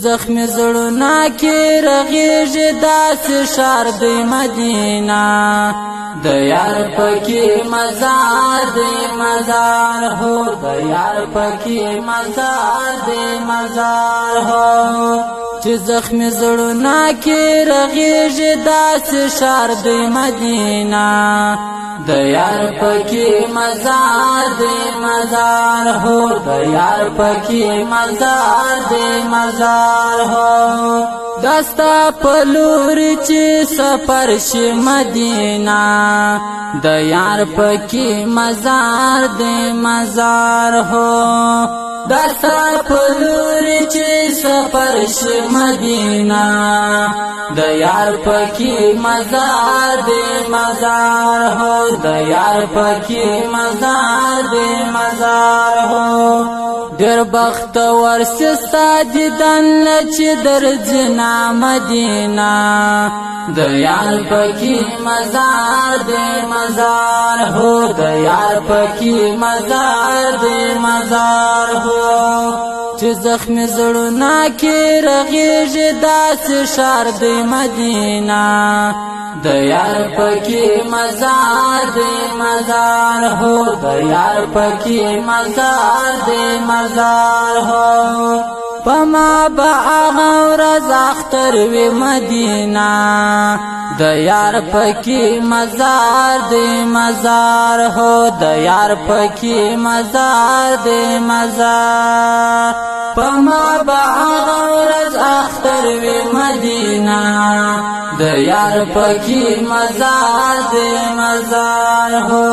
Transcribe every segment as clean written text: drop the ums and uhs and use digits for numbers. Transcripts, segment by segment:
زخمی زړونه کې رغېږي داسې ښار دی مدینه د یار پکې مزار دی مزار هو د یار پکې مزار دی مزار هو چې زخمی زړونه کې رغېږي داسې ښار دی مدینه د یار پکې مزار دی مزار هو د یار پکې مزار دی مزار هو دستا پلوری چې سفر شي مدینه د یار پکې مزار دی مزار هو دستا پلوری چې سفر شي مدینه د یار پکې مزار دی مزار هو د یار پکې مزار دی مزار هو ډېر بختور ستا دیدن چې درځنا مدینه د یار پکې مزار دی مزار هو د یار پکې مزار دی مزار هو چې زخمی زړونه کې رغېږي داسې ښار دی مدینه د یار پکې مزار دی مزار هو د یار پکې مزار دی مزار هو پما با آغا ورځ اختر وی مدینه د یار پکې مزار دی مزار هو د یار پکې مزار دی مزار پما با آغا ورځ اختر وی مدینه د یار پکې مزار دی مزار هو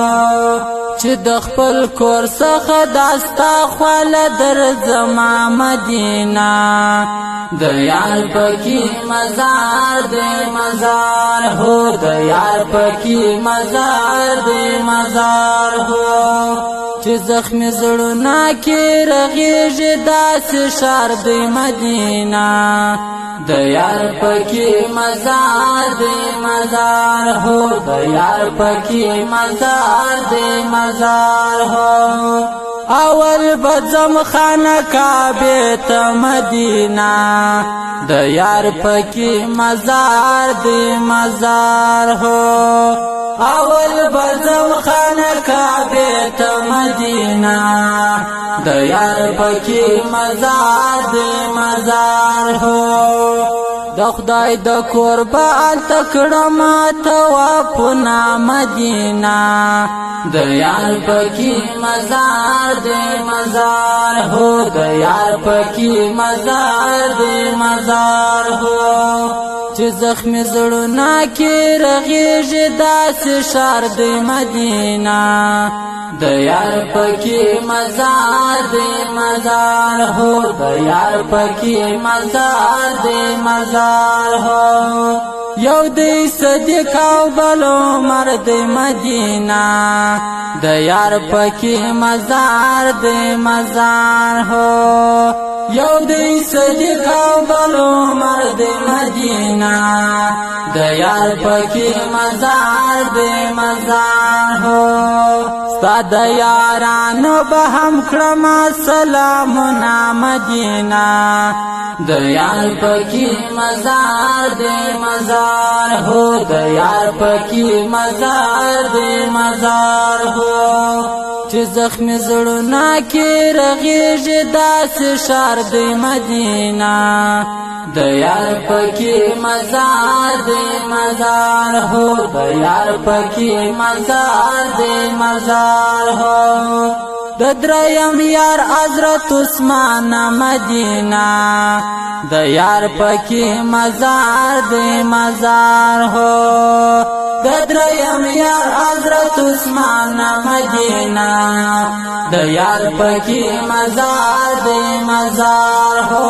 چې د خپل کور څخه داستا خواله درځما مدینه د یار پکې مزار دی مزار هو د یار پکې مزار دی مزار هو چې زخمی زړونه کې رغېږي داسې ښار دی مدینه د یار پکې مزار دی مزار هو د یار پکې مزار دی مزار هو اول بزم خانه کعبه ته مدینه د یار پکې مزار دی مزار هو اول بزم خانه کعبه ته مدینه د یار پکې مزار دی مزار هو د خدای د کور به هلته کړم طوافونه مدینه د یار پکې مزار دی مزار هو د یار پکې مزار دی مزار هو چې زخمی زړونه کې رغېږي داسې ښار دی مدینه د یار پکې مزار دی مزار هو د یار پکې مزار دی مزار هو یو دی صدیق او بل عمر دی مدینه د یار پکې مزار دی مزار هو یو دی صدیق او بل عمر دی مدینه د یار پکې مزار دی مزار هو ستا د یارانو به هم کړم سلامونه مدینه د یار پکې مزار دی مزار هو د یار پکې مزار دی مزار هو چې زخمی زړونه کې رغېږي داسې ښار دی مدینه د یار پکې مزار دی مزار هو د یار پکې مزار دی مزار هو د دریم یار حضرت عثمان مدینه د یار پکې مزار دی مزار هو د دریم یار حضرت عثمان مدینه د یار پکې مزار دی مزار هو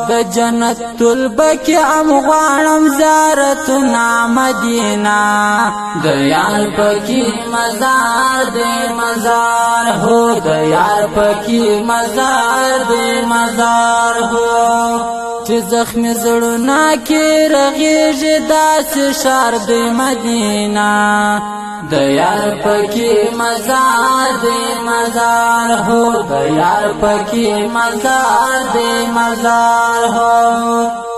د جنت البقیع غواړم زیارتونه مدینه د یار پکې مزار دی مزار هو د یار پکې مزار دی مزار هو چې زخمی زړونه کې رغیږي داسې ښار دی مدینه د یار پکې مزار دی مزار هو د یار پکې مزار دی مزار هو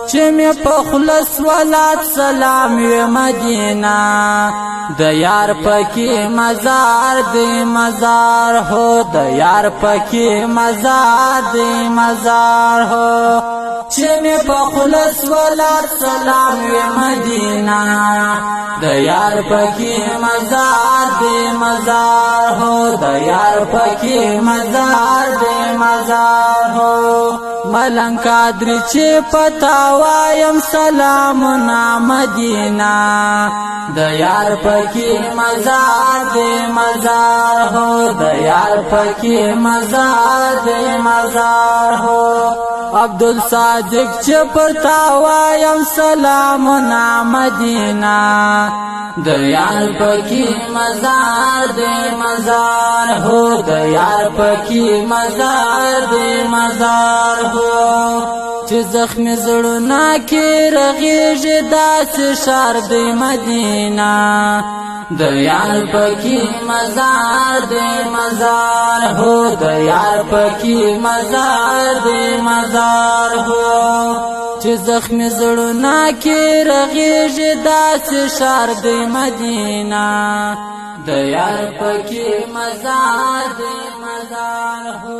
چې مې په خلص ولات سلام وی مدینه د یار پکې مزار دی مزار هو د یار پکې مزار دی مزار هو چې مې په خلص ولات سلام وی مدینه د یار پکې مزار دی مزار هو د یار پکې مزار دی مزار هو ملنګ قادر چې پتا وایم سلامونه مدینه د یار پکې مزار دی مزار هو د یار پکې مزار دی مزار هو عبدالصادق چې پتا وایم سلامونه مدینه د یار پکې مزار دی مزار هو د یار پکې مزار دی مزار هو چې زخمی زړونه کې رغیږي داسې ښار دی مدینه د یار پکې مزار دی مزار هو د یار پکې مزار دی مزار هو چې زخمی زړونه کې رغیږي داسې ښار دی مدینه د یار پکې مزار دی مزار هو